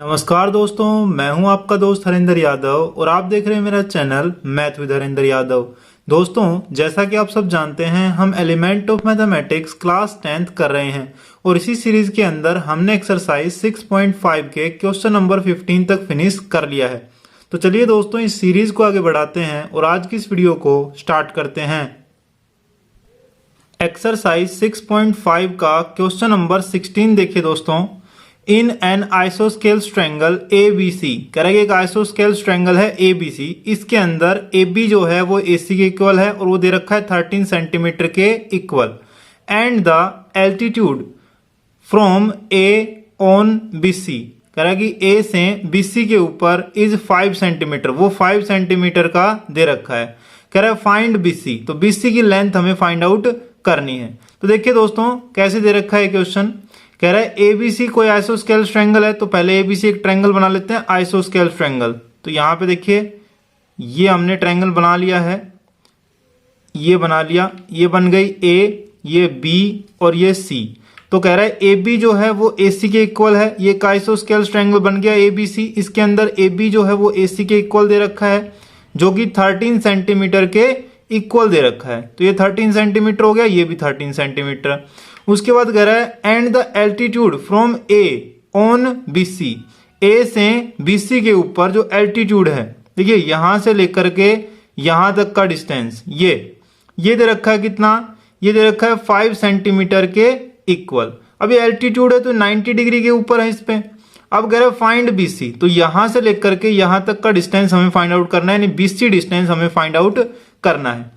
नमस्कार दोस्तों, मैं हूं आपका दोस्त हरिंदर यादव और आप देख रहे हैं मेरा channel math with Harinder Yadav. दोस्तों, जैसा कि आप सब जानते हैं, हम element of mathematics class 10th कर रहे हैं और इसी सीरीज के अंदर हमने एक्सरसाइज 6.5 के क्वेश्चन नंबर 15 तक फिनिश कर लिया है। तो चलिए दोस्तों, इस सीरीज को आगे बढ़ाते हैं और आज की इस वीडियो को स्टार्ट करते हैं। एक्सरसाइज 6.5 का क्वेश्चन नंबर 16 देखिए दोस्तों। In an isosceles triangle A B C, कह रहा है एक आइसोस्केल्स ट्रायंगल है ए बी सी, इसके अंदर ए बी जो है वो ए सी के इक्वल है और वो दे रखा है 13 सेंटीमीटर के equal, and the altitude from A on B C, कह रहा है कि ए से बी सी के ऊपर इज 5 सेंटीमीटर, वो 5 सेंटीमीटर का दे रखा है। कह रहा है फाइंड बी सी, तो बी सी की लेंथ हमें फाइंड आउट करनी है। तो देखिए दोस्तों कैसे दे रखा है क्वेश्चन। कह रहा है एबीसी कोई आइसोस्केल्स ट्रायंगल है, तो पहले एबीसी एक ट्रायंगल बना लेते हैं आइसोस्केल्स ट्रायंगल। तो यहां पे देखिए ये हमने ट्रायंगल बना लिया है, ये बना लिया, ये बन गई ए, ये बी और ये सी। तो कह रहा है ए बी जो है वो ए सी के इक्वल है, ये एक आइसोस्केल्स ट्रायंगल बन गया ए बी सी। इसके अंदर ए बी जो है वो ए सी के इक्वल दे रखा है जो कि 13 सेंटीमीटर के इक्वल दे रखा है। तो ये 13 सेंटीमीटर हो गया, ये भी 13 सेंटीमीटर। उसके बाद कह रहा है and the altitude from A on B C, A से बी सी के ऊपर जो एल्टीट्यूड है, देखिए यहां से लेकर के यहां तक का डिस्टेंस ये दे रखा है कितना, ये दे रखा है 5 सेंटीमीटर के इक्वल। अब ये एल्टीट्यूड है तो 90 डिग्री के ऊपर है इस पे। अब कह रहा है फाइंड बी सी, तो यहां से लेकर के यहां तक का डिस्टेंस हमें फाइंड आउट करना है, यानी बी सी डिस्टेंस हमें फाइंड आउट करना है।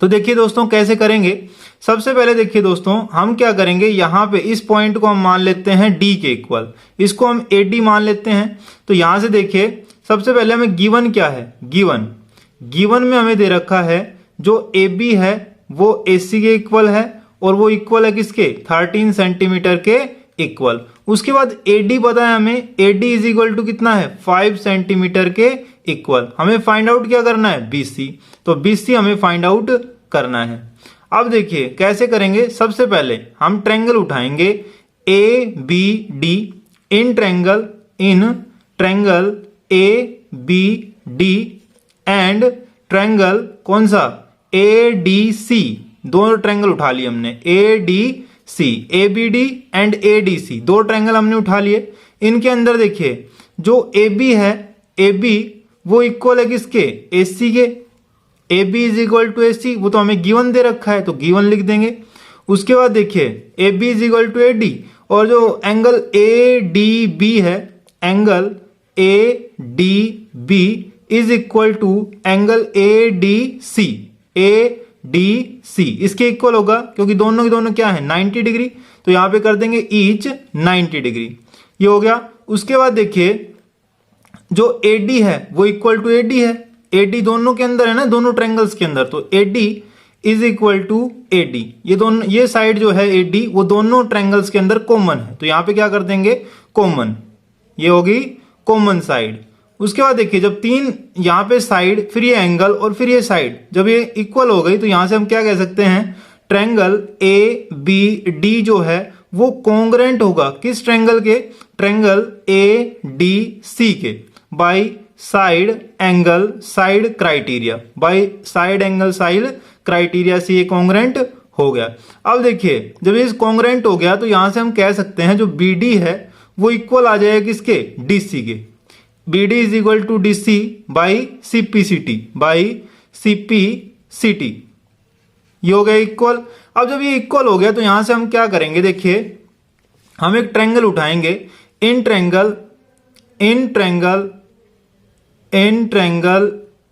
तो देखिए दोस्तों कैसे करेंगे। सबसे पहले देखिए दोस्तों हम क्या करेंगे, यहां पे इस पॉइंट को हम मान लेते हैं डी के इक्वल, इसको हम ए डी मान लेते हैं। तो यहां से देखिए सबसे पहले हमें गिवन क्या है, गिवन में हमें दे रखा है जो ए बी है वो ए सी के इक्वल है और वो इक्वल है किसके, 13 सेंटीमीटर के इक्वल। उसके बाद ए डी पता है हमें, A D is equal to कितना है, 5 सेंटीमीटर के इक्वल। हमें फाइंड आउट क्या करना है, बी सी, तो बी सी हमें फाइंड आउट करना है। अब देखिए कैसे करेंगे। सबसे पहले हम ट्रायंगल उठाएंगे A B D, in triangle A B D and triangle कौन सा, ए डी सी। दोनों ट्रायंगल उठा लिए हमने, A D C, A B D and A D C, दो ट्रायंगल हमने उठा लिए। इनके अंदर देखिए जो ए बी है, ए बी वो इक्वल है किसके, ए सी के, A B is equal to A C, वो तो हमें गिवन दे रखा है तो गिवन लिख देंगे। उसके बाद देखिए A B is equal to A D, और जो एंगल ए डी बी है, angle A D B is equal to angle A D C, A D C इसके इक्वल होगा क्योंकि दोनों के दोनों क्या है 90 डिग्री, तो यहां पे कर देंगे ईच 90 डिग्री, ये हो गया। उसके बाद देखिए जो ए डी है वो इक्वल टू ए डी है, ए डी दोनों के अंदर है ना, दोनों ट्रायंगल्स के अंदर, तो A D is equal to A D, ये दोनों, ये साइड जो है ए डी वो दोनों ट्रायंगल्स के अंदर कॉमन है, तो यहां पे क्या कर देंगे कॉमन, ये होगी कॉमन साइड। उसके बाद देखिए जब तीन यहां पे साइड, फिर ये एंगल और फिर ये साइड जब ये इक्वल हो गई, तो यहां से हम क्या कह सकते हैं, ट्रायंगल ए बी डी जो है वो कॉन्ग्रेंट होगा किस ट्रायंगल के, ट्रायंगल ए डी सी के, by side angle side criteria, by side angle side criteria से ये कॉन्ग्रेंट हो गया। अब देखिए जब ये कॉन्ग्रेंट हो गया तो यहां से हम कह सकते हैं जो बी डी है वो इक्वल आ जाएगा किसके, डी सी के, B D is equal to D C by C P C T, by C P C T, ये हो गया इक्वल। अब जब ये इक्वल हो गया तो यहां से हम क्या करेंगे, देखिए हम एक ट्रायंगल उठाएंगे, in triangle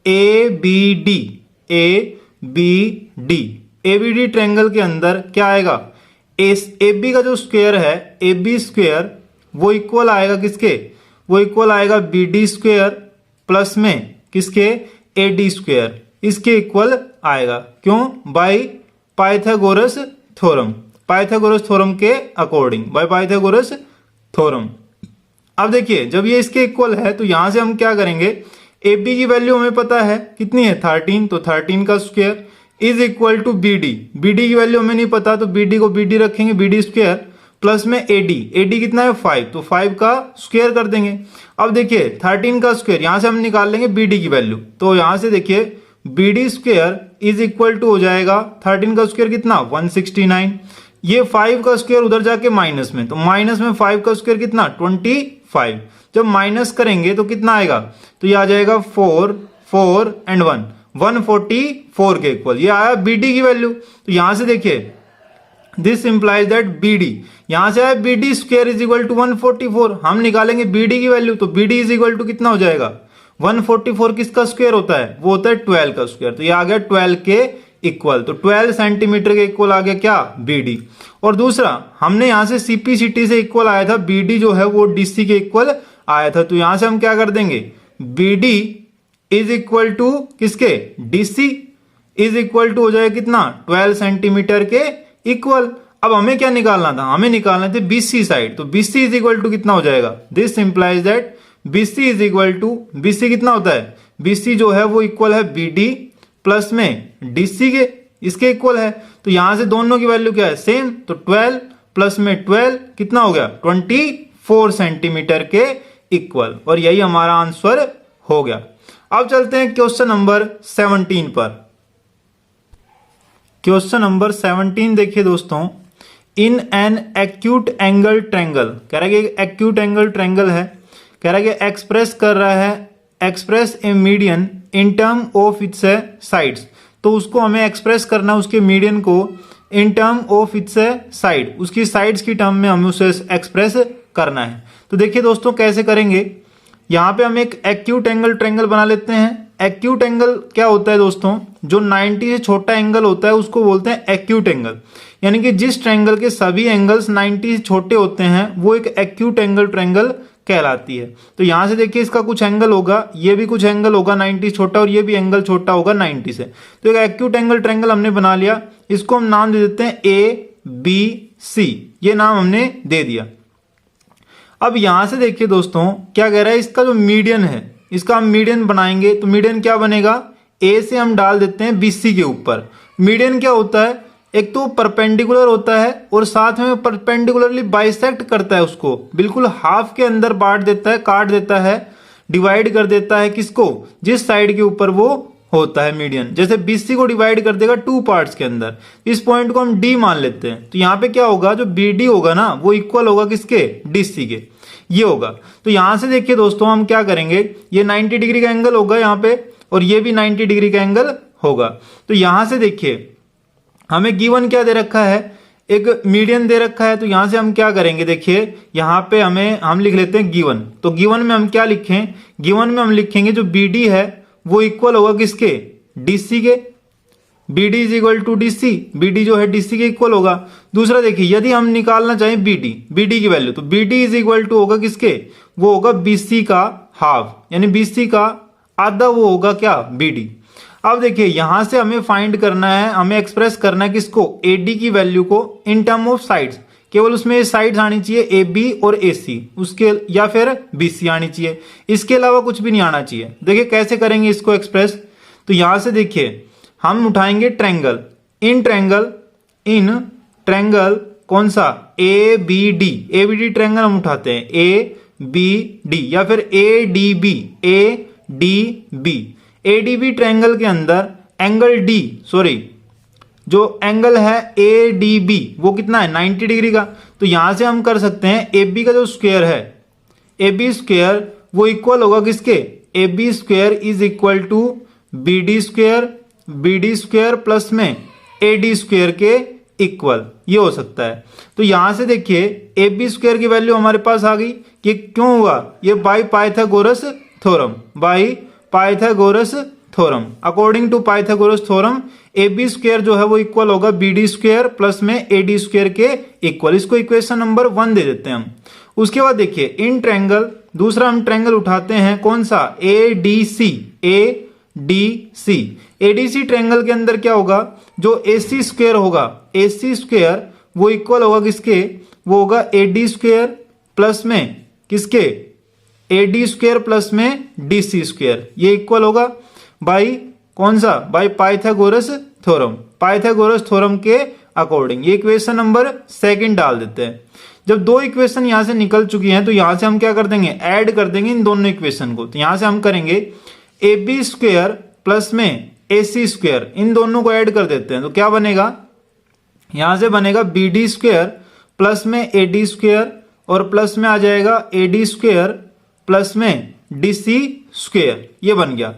A B D, A B D triangle के अंदर क्या आएगा, ए बी का जो स्क्वायर है, ए बी स्क्वायर वो इक्वल आएगा किसके, वो इक्वल आएगा बी डी स्क्वायर प्लस में किसके, ए डी स्क्वायर, इसके इक्वल आएगा। क्यों, बाय पाइथागोरस थ्योरम के अकॉर्डिंग, बाय पाइथागोरस थ्योरम। अब देखिए जब ये इसके इक्वल है तो यहां से हम क्या करेंगे, ए बी की वैल्यू हमें पता है कितनी है 13, तो 13 का square is equal to B D की वैल्यू हमें नहीं पता, तो बी डी को बी डी रखेंगे, बी डी स्क्वायर प्लस में एडी, एडी कितना है 5, तो 5 का स्क्वायर कर देंगे। अब देखिए 13 का स्क्वायर, यहां से हम निकाल लेंगे बीडी की वैल्यू, तो यहां से देखिए BD square is equal to हो जाएगा 13 का स्क्वायर कितना 169, ये 5 का स्क्वायर उधर जाके माइनस में, तो माइनस में 5 का स्क्वायर कितना 25, जब माइनस करेंगे तो कितना आएगा, तो ये आ जाएगा 4 4 एंड 1 144 के इक्वल, ये आया बीडी की वैल्यू। तो यहां से देखिए दिस इंप्लाइज दैट बीडी, यहां से आया BD square is equal to 144, हम निकालेंगे बीडी की वैल्यू, तो बीडी इज इक्वल टू कितना हो जाएगा 144 किसका स्क्वायर होता है, वो होता है 12 का स्क्वायर, तो ये आ गया 12 के इक्वल, तो 12 सेंटीमीटर के इक्वल आ गया क्या बीडी। और दूसरा हमने यहां से सीपीसीटी से इक्वल आया था, बीडी जो है वो डीसी के इक्वल आया था, तो यहां से हम क्या कर देंगे बीडी इज इक्वल टू किसके डीसी इज इक्वल टू हो जाएगा कितना 12 सेंटीमीटर के इक्वल। अब हमें क्या निकालना था, हमें निकालना थे बीसी साइड, तो बीसी इज इक्वल टू कितना हो जाएगा, this implies that BC is equal to, BC कितना होता है, बीसी जो है वो इक्वल है बीडी प्लस में डीसी के, इसके इक्वल है, तो यहां से दोनों की वैल्यू क्या है सेम, तो 12 प्लस में 12 कितना हो गया 24 सेंटीमीटर के इक्वल, और यही हमारा आंसर हो गया। अब चलते हैं क्वेश्चन नंबर 17 पर। क्वेश्चन नंबर 17 देखिए दोस्तों, in an acute angle triangle, कह रहा है कि एक्यूट एंगल ट्रायंगल है, कह रहा है कि एक्सप्रेस कर रहा है, express A median in term of its sides, तो उसको हमें एक्सप्रेस करना है उसके मीडियन को in term of its side, उसकी साइड्स की टर्म में हमें उसे एक्सप्रेस करना है। तो देखिए दोस्तों कैसे करेंगे, यहां पे हम एक एक्यूट एंगल ट्रायंगल बना लेते हैं। एक्यूट एंगल क्या होता है दोस्तों, जो 90 से छोटा एंगल होता है उसको बोलते हैं एक्यूट एंगल, यानी कि जिस ट्रायंगल के सभी एंगल्स 90 से छोटे होते हैं वो एक एक्यूट एंगल ट्रायंगल कहलाती है। तो यहां से देखिए इसका कुछ एंगल होगा, ये भी कुछ एंगल होगा 90 छोटा, और ये भी एंगल छोटा होगा 90 से, तो एक एक्यूट एंगल ट्रायंगल हमने बना लिया, इसको हम नाम दे देते हैं ए बी सी, ये नाम हमने दे दिया। अब यहां से देखिए दोस्तों क्या कह रहा है, इसका जो मीडियन है इसका हम मीडियन बनाएंगे, तो मीडियन क्या बनेगा, ए से हम डाल देते हैं बीसी के ऊपर। मीडियन क्या होता है, एक तो परपेंडिकुलर होता है और साथ में परपेंडिकुलरली बाइसेक्ट करता है, उसको बिल्कुल हाफ के अंदर बांट देता है, काट देता है, डिवाइड कर देता है, किसको, जिस साइड के ऊपर वो होता है मीडियन। जैसे बीसी को डिवाइड कर देगा 2 पार्ट्स के अंदर, इस पॉइंट को हम डी मान लेते हैं, तो यहाँ पे क्या होगा, जो बीडी होगा ना वो इक्वल होगा किसके, डीसी के, ये होगा। तो यहां से देखिए दोस्तों हम क्या करेंगे, ये 90 डिग्री का एंगल होगा यहाँ पे, और ये भी 90 डिग्री का एंगल होगा। तो यहां से देखिए हमें गिवन क्या दे रखा है, एक मीडियन दे रखा है, तो यहां से हम क्या करेंगे, देखिए यहां पे हम लिख लेते हैं गिवन, तो गिवन में हम क्या लिखें, गिवन में हम लिखेंगे जो बीडी है वो इक्वल होगा किसके, डीसी के, BD is equal to DC, BD जो है डीसी के इक्वल होगा। दूसरा देखिए यदि हम निकालना चाहें बीडी की वैल्यू, तो बीडी इज इक्वल टू होगा किसके, वो होगा बीसी का हाफ, यानी बीसी का आधा वो होगा क्या, बीडी। अब देखिए यहां से हमें फाइंड करना है, हमें एक्सप्रेस करना है किसको, एडी की वैल्यू को इन टर्म ऑफ साइड्स, केवल उसमें साइड्स आनी चाहिए ए बी और ए सी, उसके या फिर बी सी आनी चाहिए, इसके अलावा कुछ भी नहीं आना चाहिए। देखिए कैसे करेंगे इसको एक्सप्रेस, तो यहां से देखिए हम उठाएंगे ट्रायंगल, इन ट्रायंगल कौन सा, ए बी डी ट्रायंगल हम उठाते हैं, ए बी डी या फिर A D B ADB triangle के अंदर एंगल जो एंगल है ए डी बी वो कितना है 90 डिग्री का, तो यहां से हम कर सकते हैं ए बी का जो स्क्वायर है, ए बी स्क्वायर वो इक्वल होगा किसके, A B square is equal to B D square plus में ए डी स्क्वायर के इक्वल, ये हो सकता है। तो यहां से देखिए ए बी स्क्वायर की वैल्यू हमारे पास आ गई, ये क्यों हुआ, ये by Pythagoras theorem, according to Pythagoras theorem A B square जो है वो इक्वल होगा बी डी स्क्वायर प्लस में ए डी स्क्वायर के इक्वल, इसको इक्वेशन नंबर 1 दे देते हैं हम। उसके बाद देखिए इन ट्रायंगल, दूसरा हम ट्रायंगल उठाते हैं कौन सा, ए डी सी ट्रायंगल के अंदर क्या होगा, जो ए सी स्क्वायर वो इक्वल होगा किसके, वो होगा ए डी स्क्वायर प्लस में किसके, ए डी स्क्वायर प्लस में डी सी स्क्वायर, ये इक्वल होगा बाई कौन सा, बाई पाइथागोरस थ्योरम के अकॉर्डिंग, ये इक्वेशन नंबर 2 डाल देते हैं। जब दो इक्वेशन यहां से निकल चुकी हैं तो यहां से हम क्या कर देंगे, ऐड कर देंगे इन दोनों इक्वेशन को। तो यहां से हम करेंगे ए बी स्क्वेयर प्लस में ए सी स्क्वेयर, इन दोनों को ऐड कर देते हैं। तो क्या बनेगा, यहां से बनेगा बी डी स्क्वेयर प्लस में ए डी स्क्वेयर और प्लस में आ जाएगा ए डी स्क्वेयर प्लस में डी सी स्क्वेयर, ये बन गया।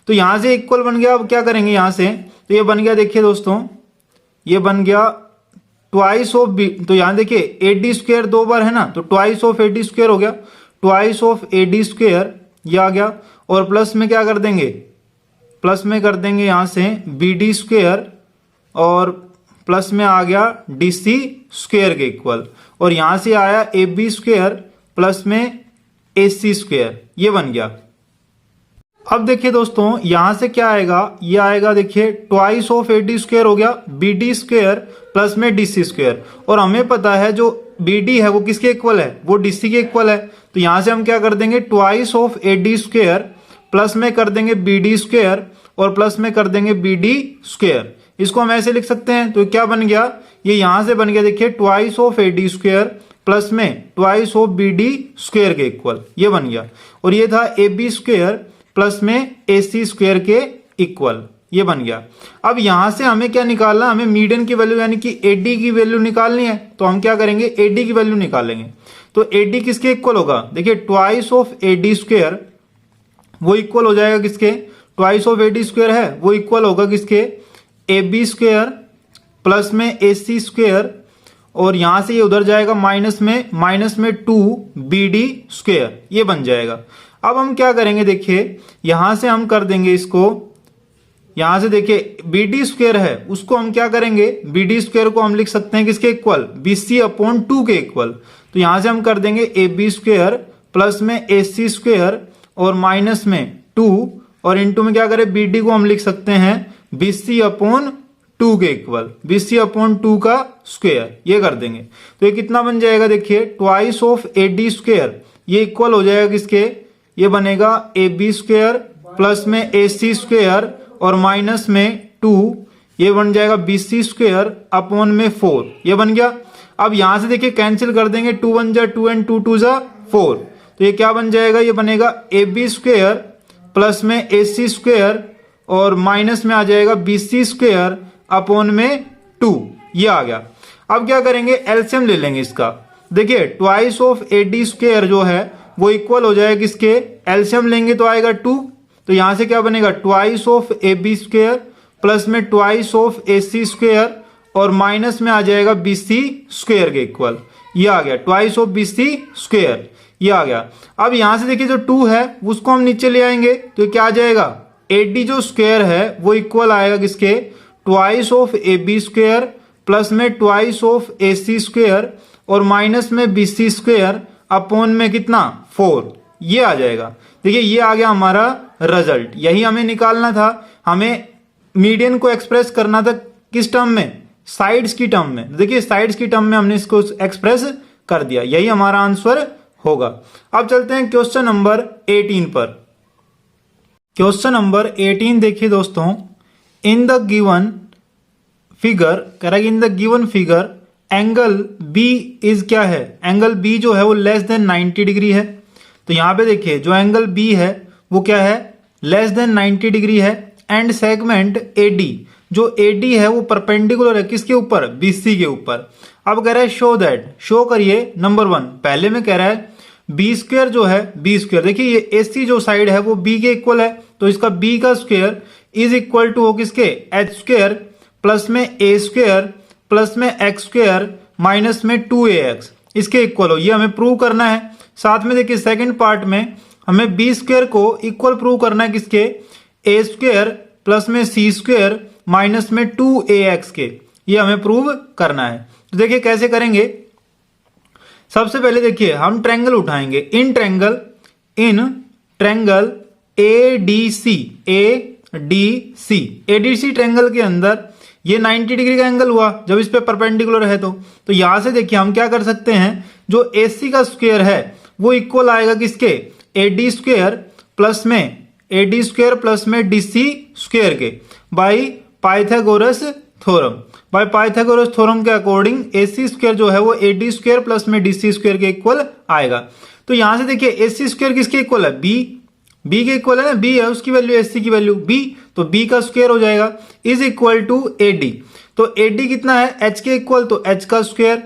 तो यहां से इक्वल बन गया। अब क्या करेंगे यहां से, तो ये बन गया, देखिए दोस्तों ये बन गया ट्वाइस ऑफ बी। तो यहां देखिए ए डी स्क्वेयर दो बार है ना, तो twice of A D square हो गया, twice of A D square ये आ गया। और प्लस में क्या कर देंगे, प्लस में कर देंगे यहां से बी डी स्क्वेयर और प्लस में आ गया डी सी स्क्वेयर के इक्वल। और यहां से आया ए बी स्क्वेयर प्लस में ए सी स्क्वेयर, ये बन गया। अब देखिए दोस्तों यहां से क्या आएगा, ये आएगा देखिए twice of A D square हो गया बी डी स्क्वेयर प्लस में डी सी स्क्वेयर। और हमें पता है जो बी डी है वो किसके इक्वल है, वो डी सी के इक्वल है। तो यहां से हम क्या कर देंगे, twice of A D square plus में कर देंगे बी डी स्क्वेयर और प्लस में कर देंगे बी डी स्क्वेयर। इसको हम ऐसे लिख सकते हैं। तो क्या बन गया, ये यहां से बन गया देखिए twice of A D square plus में twice of B D square के इक्वल, ये बन गया। और ये था ए बी स्क्वेयर प्लस में ए सी स्क्वेयर के इक्वल, ये बन गया। अब यहां से हमें क्या निकालना, हमें मीडियन की वैल्यू यानी कि एडी की वैल्यू निकालनी है। तो हम क्या करेंगे, एडी की वैल्यू निकालेंगे। तो एडी किसके इक्वल होगा, देखिए ट्वाइस ऑफ एडी स्क्वेयर वो इक्वल हो जाएगा किसके, ट्वाइस ऑफ एडी स्क्वेयर है वो इक्वल होगा किसके, ए बी स्क्वेयर प्लस में ए सी स्क्वेयर और यहां से ये उधर जाएगा माइनस में टू बी डी स्क्वेयर, ये बन जाएगा। अब हम क्या करेंगे, देखिए यहां से हम कर देंगे इसको, यहां से देखिए बी डी स्क्वेयर है उसको हम क्या करेंगे, बी डी स्क्वेयर को हम लिख सकते हैं किसके equal, B C upon two के इक्वल। तो यहां से हम कर देंगे ए बी स्क्वेयर प्लस में ए सी स्क्वेयर और माइनस में टू और इंटू में क्या करें, बी डी को हम लिख सकते हैं बी सी अपॉन टू के equal, B C upon two का स्क्वेयर, ये कर देंगे। तो ये कितना बन जाएगा, देखिए twice of A D square ये इक्वल हो जाएगा किसके, ये बनेगा ए बी स्क्वेयर प्लस में ए सी स्क्वेयर और माइनस में टू, ये बन जाएगा बी सी स्क्वेयर अपॉन में फोर, ये बन गया। अब यहां से देखिए कैंसिल कर देंगे, टू वन जा टू एंड टू टू जा फोर, तो ये क्या बन जाएगा, ये बनेगा ए बी स्क्वेयर प्लस में ए सी स्क्वेयर और माइनस में आ जाएगा बी सी स्क्वेयर अपॉन में टू, ये आ गया। अब क्या करेंगे, एलसीएम ले लेंगे इसका। देखिए twice of A D square जो है वो इक्वल हो जाएगा किसके, एलसीएम लेंगे तो आएगा टू। तो यहां से क्या बनेगा, twice of A B square plus में twice of A C square और माइनस में आ जाएगा बी सी स्क्वेयर के इक्वल, ये आ गया twice of B C square, ये आ गया। अब यहां से देखिए जो टू है उसको हम नीचे ले आएंगे तो क्या आ जाएगा, ए डी जो स्क्वेयर है वो इक्वल आएगा किसके, twice of A B square plus में twice of A C square और माइनस में बी सी स्क्वेयर अपॉन में कितना, फोर, ये आ जाएगा। देखिए ये आ गया हमारा रिजल्ट। यही हमें निकालना था, हमें मीडियन को एक्सप्रेस करना था किस टर्म में, साइड्स की टर्म में। देखिए साइड्स की टर्म में हमने इसको एक्सप्रेस कर दिया, यही हमारा आंसर होगा। अब चलते हैं क्वेश्चन नंबर 18 पर। क्वेश्चन नंबर 18 देखिए दोस्तों, in the given figure, correct, in the given figure angle B is क्या है, एंगल बी जो है वो लेस देन 90 डिग्री है। तो यहां पे देखिए जो एंगल बी है वो क्या है, लेस देन 90 डिग्री है। एंड सेगमेंट एडी, जो एडी है वो परपेंडिकुलर है किसके ऊपर, बीसी के ऊपर। अब कह रहा है शो दैट, शो करिए नंबर वन। पहले में कह रहा है बी स्क्वेयर जो है, बी स्क्वेयर देखिए ये एसी जो साइड है वो बी के इक्वल है, तो इसका बी का स्क्वेयर इज इक्वल टू हो किसके, एच स्क्वेयर प्लस में ए स्क्वेयर प्लस में एक्स स्क्वेयर माइनस में 2ax, इसके इक्वल हो, ये हमें प्रूव करना है। साथ में देखिए सेकंड पार्ट में हमें बी स्क्वेयर को इक्वल प्रूव करना है किसके, ए स्क्वेयर प्लस में सी स्क्वेयर माइनस में 2ax के, ये हमें प्रूव करना है। तो देखिए कैसे करेंगे, सबसे पहले देखिए हम ट्रायंगल उठाएंगे, in triangle ADC, ADC triangle के अंदर ये 90 डिग्री का एंगल हुआ जब इस पे परपेंडिकुलर है। तो यहां से देखिए हम क्या कर सकते हैं, जो एसी का स्क्वायर है वो इक्वल आएगा किसके, एडी स्क्वायर प्लस में डीसी स्क्वायर के by Pythagoras theorem. Bye Pythagoras theorem के अकॉर्डिंग AC स्क्वायर जो है वो AD स्क्वायर प्लस में DC स्क्वायर के इक्वल आएगा। तो यहां से देखिए AC स्क्वायर किसके इक्वल है, B के इक्वल है ना, B है उसकी वैल्यू, AC की वैल्यू B, तो B का स्क्वायर हो जाएगा इज इक्वल टू AD। तो AD कितना है, H के इक्वल, तो H का स्क्वायर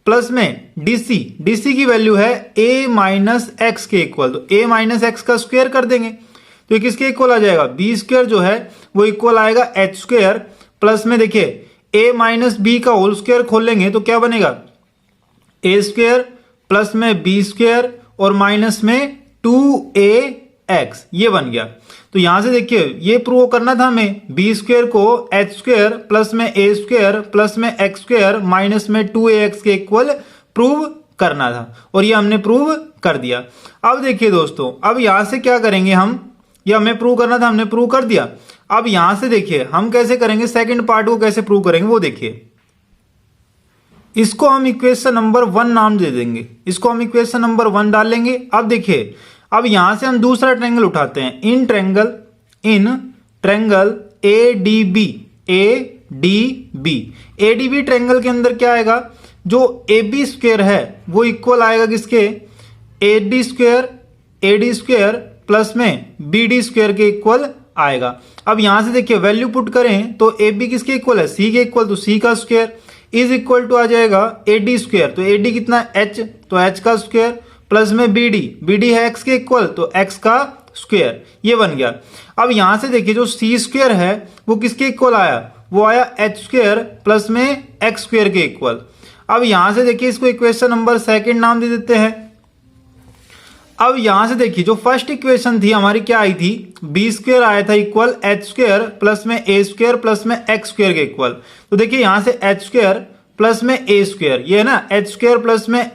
प्लस में DC की वैल्यू है A माइनस एक्स के इक्वल, तो A माइनस एक्स का स्क्वायर कर देंगे तो ये किसके इक्वल आ जाएगा, B स्क्वायर जो है वो इक्वल आएगा H स्क्वायर प्लस में देखिए A माइनस बी का होल स्क्वायर खोल लेंगे तो क्या बनेगा, A स्क्वायर प्लस में B स्क्वायर और माइनस में 2AX, ये बन गया। तो यहां से देखिए ये प्रूव करना था हमें, B स्क्वायर को H स्क्वायर प्लस में A स्क्वायर प्लस में X स्क्वायर माइनस में 2AX के इक्वल प्रूव करना था और ये हमने प्रूव कर दिया। अब देखिए दोस्तों, अब यहां से क्या करेंगे हम, ये हमें प्रूव करना था, हमने प्रूव कर दिया। अब यहां से देखिए हम कैसे करेंगे, सेकंड पार्ट को कैसे प्रूव करेंगे वो देखिए। इसको हम इक्वेशन नंबर 1 नाम दे देंगे, इसको हम इक्वेशन नंबर 1 डाल लेंगे। अब देखिए, अब यहां से हम दूसरा ट्रायंगल उठाते हैं, इन ट्रायंगल ADB ट्रायंगल के अंदर क्या आएगा, जो AB स्क्वायर है वो इक्वल आएगा किसके, AD स्क्वायर प्लस में BD स्क्वायर के इक्वल आएगा। अब यहां से देखिए वैल्यू पुट करें तो AB किसके इक्वल है, C के इक्वल, तो C का स्क्वायर इज इक्वल टू आ जाएगा AD स्क्वायर, तो AD कितना H, तो H का स्क्वायर प्लस में BD है X के इक्वल, तो X का स्क्वायर, ये बन गया। अब यहां से देखिए जो C स्क्वायर है वो किसके इक्वल आया, वो आया H स्क्वायर प्लस में X स्क्वायर के इक्वल। अब यहां से देखिए इसको इक्वेशन नंबर 2 नाम दे देते हैं। अब यहां से देखिए जो फर्स्ट इक्वेशन थी हमारी क्या आई थी, B स्क्वायर आया था इक्वल H स्क्वायर प्लस में A स्क्वायर प्लस में X स्क्वायर के इक्वल। तो देखिए यहां से H स्क्वायर प्लस में A स्क्वायर, ये है ना H स्क्वायर प्लस में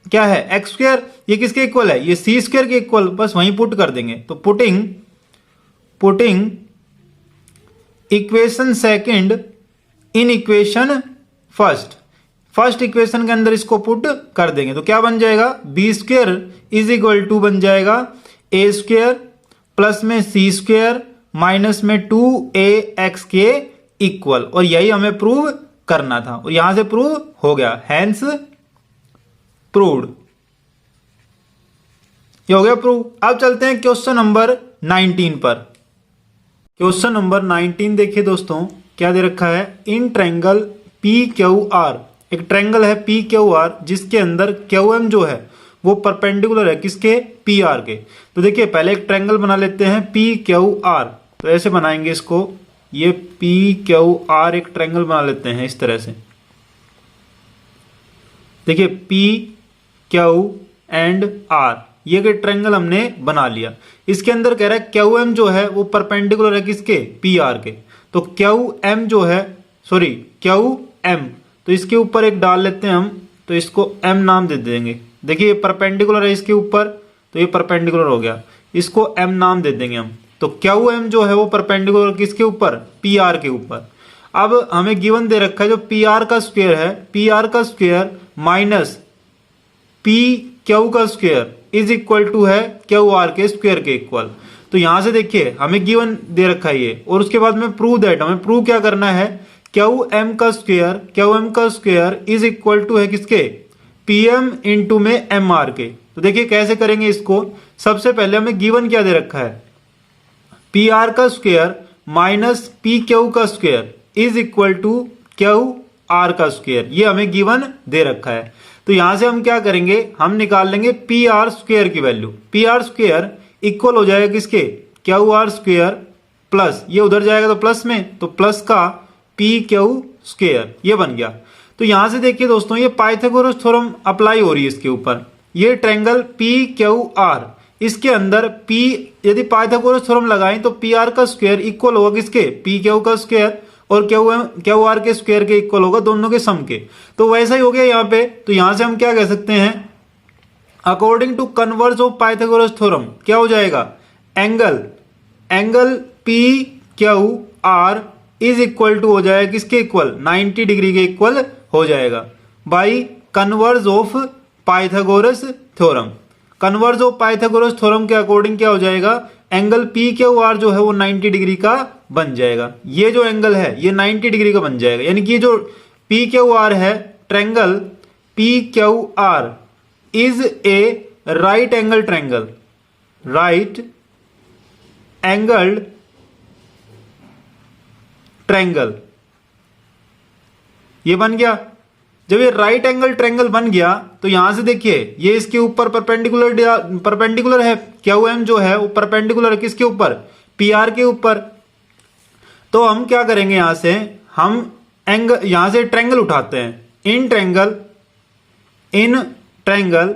क्या है X स्क्वायर, ये किसके इक्वल है, ये C स्क्वायर के इक्वल, बस वहीं पुट कर देंगे। तो putting equation second in equation first equation के अंदर इसको पुट कर देंगे तो क्या बन जाएगा, B square is equal to बन जाएगा A स्क्वायर प्लस में C स्क्वायर माइनस में 2AX के इक्वल, और यही हमें प्रूव करना था और यहां से प्रूव हो गया, हैंस प्रूव्ड, ये हो गया प्रूव। अब चलते हैं क्वेश्चन नंबर 19 पर। क्वेश्चन नंबर 19 देखिए दोस्तों, क्या दे रखा है, इन ट्रायंगल PQR, एक ट्रायंगल है PQR जिसके अंदर QM जो है वो परपेंडिकुलर है किसके, PR के। तो देखिए पहले एक ट्रायंगल बना लेते हैं PQR, तो ऐसे बनाएंगे इसको, ये PQR एक ट्रायंगल बना लेते हैं इस तरह से। देखिए PQR ये के ट्रायंगल हमने बना लिया। इसके अंदर कह रहा है QM जो है वो परपेंडिकुलर है किसके, PR के। तो QM जो है, सॉरी QM, तो इसके ऊपर एक डाल लेते हैं हम, तो इसको M नाम दे देंगे। देखिए ये परपेंडिकुलर है इसके ऊपर, तो ये परपेंडिकुलर हो गया, इसको M नाम दे देंगे हम। तो QM जो है वो परपेंडिकुलर किसके ऊपर, PR के ऊपर। अब हमें गिवन दे रखा है जो PR का स्क्वायर है, PR का स्क्वायर माइनस PQ का स्क्वायर इज इक्वल टू है QR के स्क्वायर के इक्वल। तो यहां से देखिए हमें गिवन दे रखा है ये, और उसके बाद में प्रूव दैट, हमें प्रूव क्या करना है, QM का स्क्वायर इज इक्वल टू है किसके, PM इंटू में MR के। तो देखिए कैसे करेंगे इसको, सबसे पहले हमें गिवन क्या दे रखा है, PR का स्क्वायर माइनस PQ का square is equal to QR का स्क्वायर, ये हमें गिवन दे रखा है। तो यहां से हम क्या करेंगे, हम निकाल लेंगे PR स्क्वायर की वैल्यू। PR स्क्वायर इक्वल हो जाएगा किसके, QR स्क्वायर प्लस, ये उधर जाएगा तो प्लस में, तो प्लस का PQ स्क्वायर, ये बन गया। तो यहां से देखिए दोस्तों ये पाइथागोरस थ्योरम अप्लाई हो रही है इसके ऊपर। ये ट्रायंगल PQR, इसके अंदर P यदि पाइथागोरस थ्योरम लगाएं तो PR का स्क्वायर इक्वल होगा किसके, PQ का स्क्वायर, और QR के स्क्वायर के इक्वल होगा दोनों के सम के। तो वैसा ही हो गया यहाँ पे। तो यहां से हम क्या कह सकते हैं, according to converse of Pythagoras theorem क्या हो जाएगा, angle PQR is equal to हो जाएगा किसके इक्वल, 90 डिग्री के इक्वल हो जाएगा by converse of Pythagoras theorem. Converse of Pythagoras theorem के अकॉर्डिंग क्या हो जाएगा, एंगल PQR जो है वो 90 डिग्री का बन जाएगा। ये जो एंगल है ये 90 डिग्री का बन जाएगा, यानी कि ये जो पी क्यू आर है triangle P Q R is a right angle triangle, right angled triangle. ये बन गया। जब ये राइट एंगल ट्रैंगल बन गया तो यहां से देखिए ये इसके ऊपर परपेंडिकुलर है, क्यू एम जो है वो परपेंडिकुलर है किसके ऊपर, पी आर के ऊपर। तो हम क्या करेंगे, यहां से हम यहां से ट्रैंगल उठाते हैं, in triangle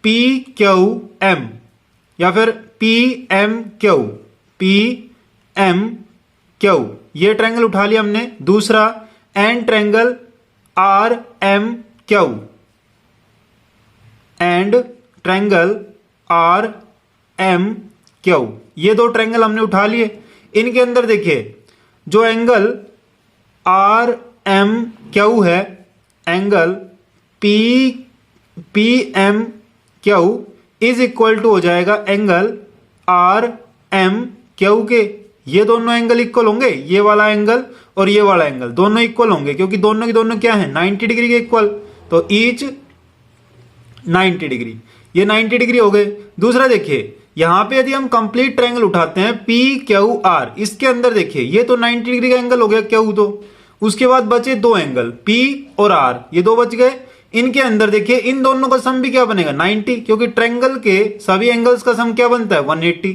P Q M या फिर पी एम क्यू, ये ट्रैंगल उठा लिया हमने। दूसरा and triangle R M Q, and triangle R M Q, ये दो ट्रैंगल हमने उठा लिए। इनके अंदर देखिए जो एंगल आर एम क्यू है, angle P M Q is equal to हो जाएगा एंगल आर एम क्यू के। ये दोनों एंगल इक्वल होंगे, ये वाला एंगल और ये वाला एंगल दोनों इक्वल होंगे क्योंकि दोनों की दोनों क्या है 90 डिग्री के इक्वल, तो ईच 90 डिग्री, ये 90 डिग्री हो गए। दूसरा देखिए यहां पे यदि हम कंप्लीट ट्रायंगल उठाते हैं पी क्यू आर, इसके अंदर देखिए ये तो 90 डिग्री का एंगल हो गया क्यू, तो उसके बाद बचे दो एंगल पी और आर, ये दो बच गए। इनके अंदर देखिए इन दोनों का सम भी क्या बनेगा 90, क्योंकि ट्रायंगल के सभी एंगल्स का सम क्या बनता है 180।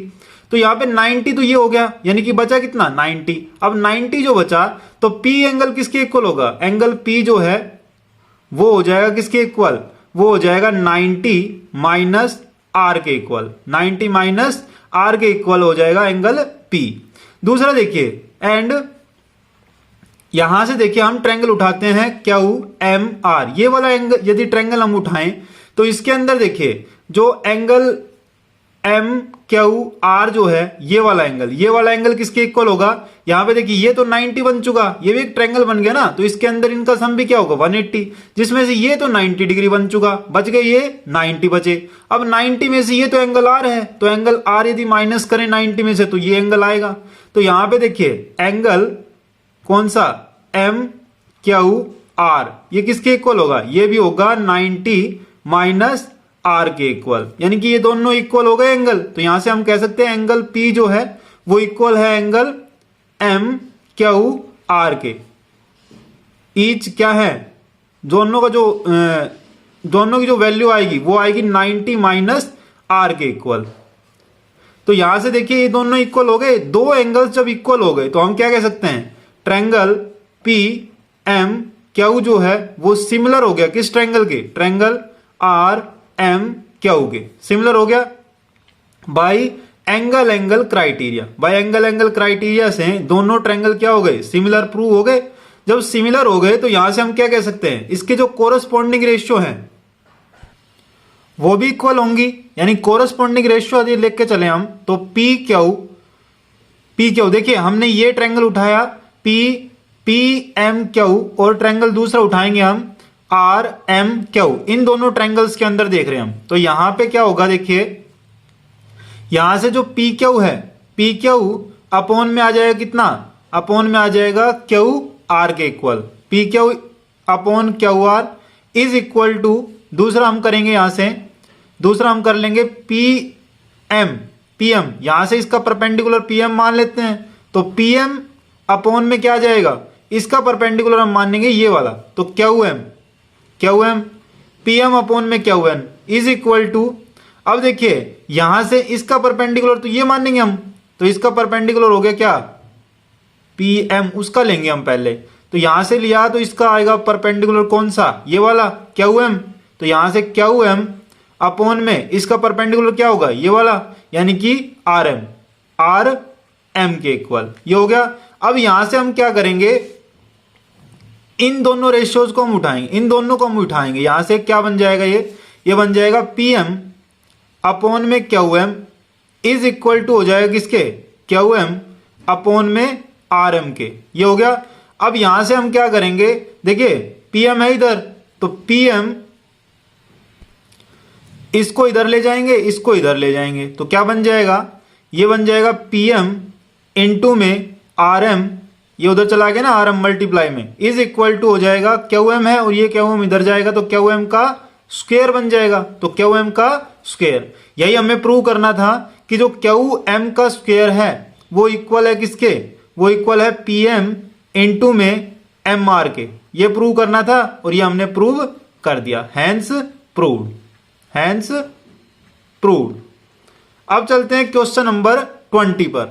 तो यहाँ पे 90 तो ये हो गया, यानी कि बचा कितना 90। अब 90 जो बचा तो P एंगल किसके इक्वल होगा, एंगल P जो है वो हो जाएगा किसके इक्वल, वो हो जाएगा 90 माइनस आर के इक्वल, 90 माइनस आर के इक्वल हो जाएगा एंगल P। दूसरा देखिए एंड यहां से देखिए हम ट्रायंगल उठाते हैं क्यू एम आर, ये वाला एंगल यदि ट्रायंगल हम उठाएं तो इसके अंदर देखिए जो एंगल एम क्यू आर जो है ये वाला एंगल किसके इक्वल होगा, यहां पे देखिए ये तो 90 बन चुका, ये भी एक ट्रायंगल बन गया ना, तो इसके अंदर इनका सम भी क्या होगा 180, जिसमें से ये तो 90 डिग्री बन चुका, बच गए ये 90 बचे। अब 90 में से ये तो एंगल आर है, तो एंगल आर यदि माइनस करें 90 में से तो ये एंगल आएगा। तो यहां पे देखिए एंगल कौन सा एम क्यू आर, ये किसके इक्वल होगा, ये भी होगा 90 माइनस आर के इक्वल, यानी कि ये दोनों इक्वल हो गए एंगल। तो यहां से हम कह सकते हैं एंगल P जो है वो इक्वल है एंगल एम क्यू आर के। ईच क्या है, दोनों की जो वैल्यू आएगी वो आएगी 90 माइनस आर के इक्वल। तो यहां से देखिए ये दोनों इक्वल हो गए, दो एंगल्स जब इक्वल हो गए तो हम क्या कह सकते हैं ट्रायंगल पी एम क्यू जो है वो सिमिलर हो गया किस ट्रायंगल के, ट्रायंगल आर एम क्यू के सिमिलर हो गया bye angle criteria. Bye angle criteria से दोनों ट्रायंगल क्या हो गए सिमिलर प्रूव हो गए। जब सिमिलर हो गए तो यहां से हम क्या कह सकते हैं इसके जो कोरस्पॉन्डिंग रेशियो है वो भी इक्वल होंगी, यानी कोरस्पॉन्डिंग रेशियो यदि लेके चले हम तो पी क्यू देखिए हमने ये ट्रायंगल उठाया पी एम क्यू और ट्रायंगल दूसरा उठाएंगे हम आर एम क्यू, इन दोनों ट्रायंगल्स के अंदर देख रहे हैं हम। तो यहां पे क्या होगा देखिए यहां से जो पी क्यू है, पी क्यू अपॉन में आ जाएगा कितना, अपॉन में आ जाएगा क्यू आर के equal, P Q upon Q R is equal to, दूसरा हम करेंगे यहां से, दूसरा हम कर लेंगे पी एम, यहां से इसका परपेंडिकुलर पी एम मान लेते हैं, तो पी एम अपॉन में क्या आ जाएगा, इसका परपेंडिकुलर हम मानेंगे ये वाला, तो Q M P M upon में Q N is equal to, अब देखिए यहां से इसका परपेंडिकुलर तो ये मानेंगे हम, तो इसका परपेंडिकुलर हो गया क्या पी एम, उसका लेंगे हम पहले, तो यहां से लिया तो इसका आएगा परपेंडिकुलर कौन सा, ये वाला क्यू एम, तो यहां से क्यू एम अपॉन में इसका परपेंडिकुलर क्या होगा ये वाला, यानी कि आर एम के इक्वल, ये हो गया। अब यहां से हम क्या करेंगे इन दोनों रेशियोज को हम उठाएंगे, इन दोनों को हम उठाएंगे, यहां से क्या बन जाएगा ये बन जाएगा पी एम अपॉन में Q M is equal to हो जाएगा किसके, क्यू एम अपॉन में आर एम के, ये हो गया। अब यहां से हम क्या करेंगे देखिए पी एम है इधर, तो पी एम इसको इधर ले जाएंगे, इसको इधर ले जाएंगे, तो क्या बन जाएगा, ये बन जाएगा पी एम इंटू में आर एम, ये उधर चला गया ना आर एम मल्टीप्लाई में, इज इक्वल टू हो जाएगा क्यू एम है और ये क्यू एम इधर जाएगा तो क्यू एम का स्क्वायर बन जाएगा, तो क्यू एम का स्क्वायर। यही हमें प्रूव करना था कि जो क्यू एम का स्क्वायर है वो इक्वल है किसके, वो इक्वल है पी एम इंटू में एम आर के। ये प्रूव करना था और ये हमने प्रूव कर दिया, हैंस प्रूव्ड, हैंस प्रूव्ड। अब चलते हैं क्वेश्चन नंबर 20 पर।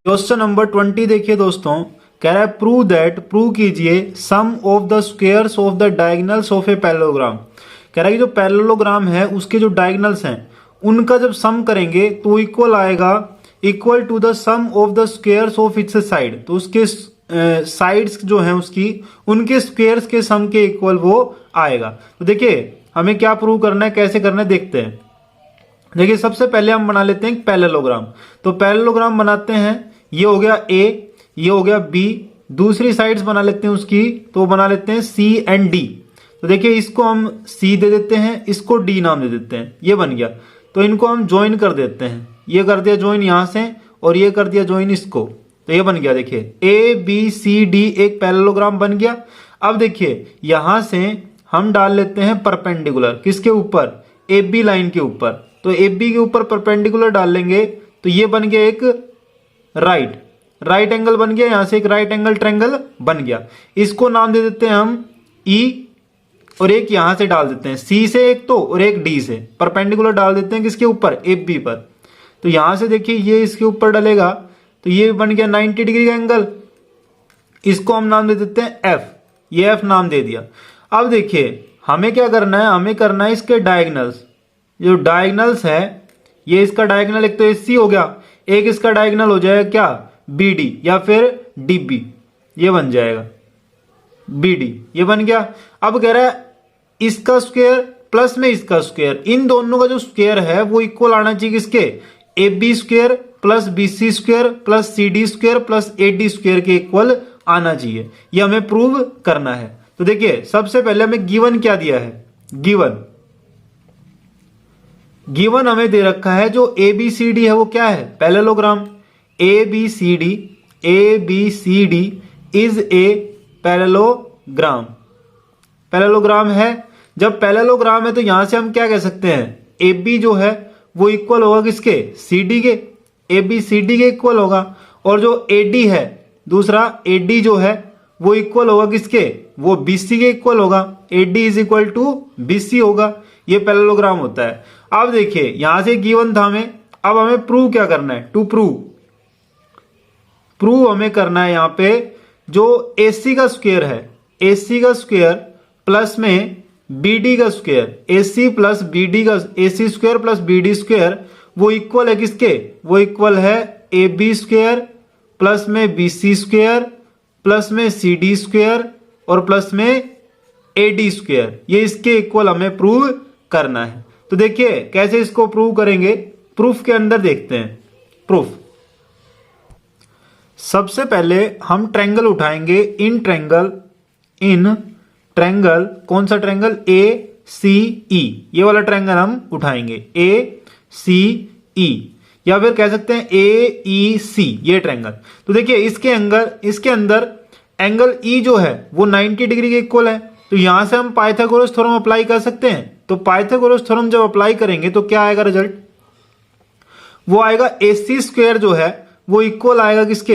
क्वेश्चन नंबर 20 देखिए दोस्तों, कह रहा है प्रूव दैट, प्रूव कीजिए sum of the squares of the diagonals of a parallelogram. कह रहा है कि जो पैरेललोग्राम है उसके जो डायगोनल्स हैं उनका जब सम करेंगे तो इक्वल आएगा, equal to the sum of the squares of its side. तो उसके साइड्स जो हैं उसकी, उनके स्क्वायर्स के सम के इक्वल वो आएगा। तो देखिए हमें क्या प्रूव करना है, कैसे करना है देखते हैं। देखिए सबसे पहले हम बना लेते हैं पैरेललोग्राम। तो पैरेललोग्राम बनाते हैं, ये हो गया ए, ये हो गया बी, दूसरी साइड्स बना लेते हैं उसकी, तो बना लेते हैं सी एंड डी। तो देखिए इसको हम सी दे देते हैं, इसको डी नाम दे देते हैं, ये बन गया। तो इनको हम ज्वाइन कर देते हैं, ये कर दिया ज्वाइन यहां से और ये कर दिया ज्वाइन इसको, तो ये बन गया। देखिए ए बी सी डी एक पैरेललोग्राम बन गया। अब देखिए यहां से हम डाल लेते हैं परपेंडिकुलर, किसके ऊपर, ए बी लाइन के ऊपर। तो ए बी के ऊपर परपेंडिकुलर डाल लेंगे तो ये बन गया एक राइट एंगल बन गया, यहां से एक राइट एंगल ट्रायंगल बन गया। इसको नाम दे देते हैं हम ई और एक यहां से डाल देते हैं सी से एक तो और एक डी से, परपेंडिकुलर डाल देते हैं किसके ऊपर, ए बी पर। तो यहां से देखिए ये इसके ऊपर डलेगा तो ये बन गया 90 डिग्री का एंगल, इसको हम नाम दे देते हैं एफ, ये एफ नाम दे दिया। अब देखिए हमें क्या करना है, हमें करना है इसके डायगोनल्स। जो डायगोनल्स है ये इसका डायगोनल एक तो एसी हो गया, एक इसका डायगोनल हो जाएगा क्या, बी डी या फिर डी बी, ये बन जाएगा बी डी, ये बन गया। अब कह रहा है इसका स्क्वायर प्लस में इसका स्क्वायर, इन दोनों का जो स्क्वायर है वो इक्वल आना चाहिए किसके, A B square plus B C square plus C D square plus A D square के इक्वल आना चाहिए। ये हमें प्रूव करना है। तो देखिए सबसे पहले हमें गिवन क्या दिया है, गिवन हमें दे रखा है जो ए बी सी डी है वो क्या है, parallelogram. A B C D is a parallelogram, parallelogram है। जब पैरेललोग्राम है तो यहां से हम क्या कह सकते हैं, ए बी जो है वो इक्वल होगा किसके, सी डी के, ए बी सी डी के इक्वल होगा। और जो ए डी है दूसरा, ए डी जो है वो इक्वल होगा किसके, वो बी सी के इक्वल होगा, A D is equal to B C होगा। ये पैरेललोग्राम होता है। अब देखिए यहां से गिवन था हमें, अब हमें प्रूव क्या करना है, टू प्रूव हमें करना है यहां पे जो AC का स्क्वायर है, AC का स्क्वायर प्लस में BD का स्क्वायर, AC प्लस BD का AC square plus BD square वो इक्वल है किसके, वो इक्वल है AB स्क्वायर प्लस में BC स्क्वायर प्लस में CD स्क्वायर और प्लस में AD स्क्वायर। ये इसके इक्वल हमें प्रूव करना है। तो देखिए कैसे इसको प्रूव करेंगे, प्रूफ के अंदर देखते हैं। प्रूफ सबसे पहले हम ट्रायंगल उठाएंगे, इन ट्रायंगल कौन सा ट्रायंगल, ए सी ई, ये वाला ट्रायंगल हम उठाएंगे, ए सी ई, या फिर कह सकते हैं ए ई सी, ये ट्रायंगल। तो देखिए इसके अंदर एंगल ई जो है वो 90 डिग्री के इक्वल है। तो यहां से हम पाइथागोरस थ्योरम अप्लाई कर सकते हैं। तो पाइथागोरस थ्योरम जब अप्लाई करेंगे तो क्या आएगा रिजल्ट, वो आएगा AC स्क्वायर जो है वो इक्वल आएगा किसके,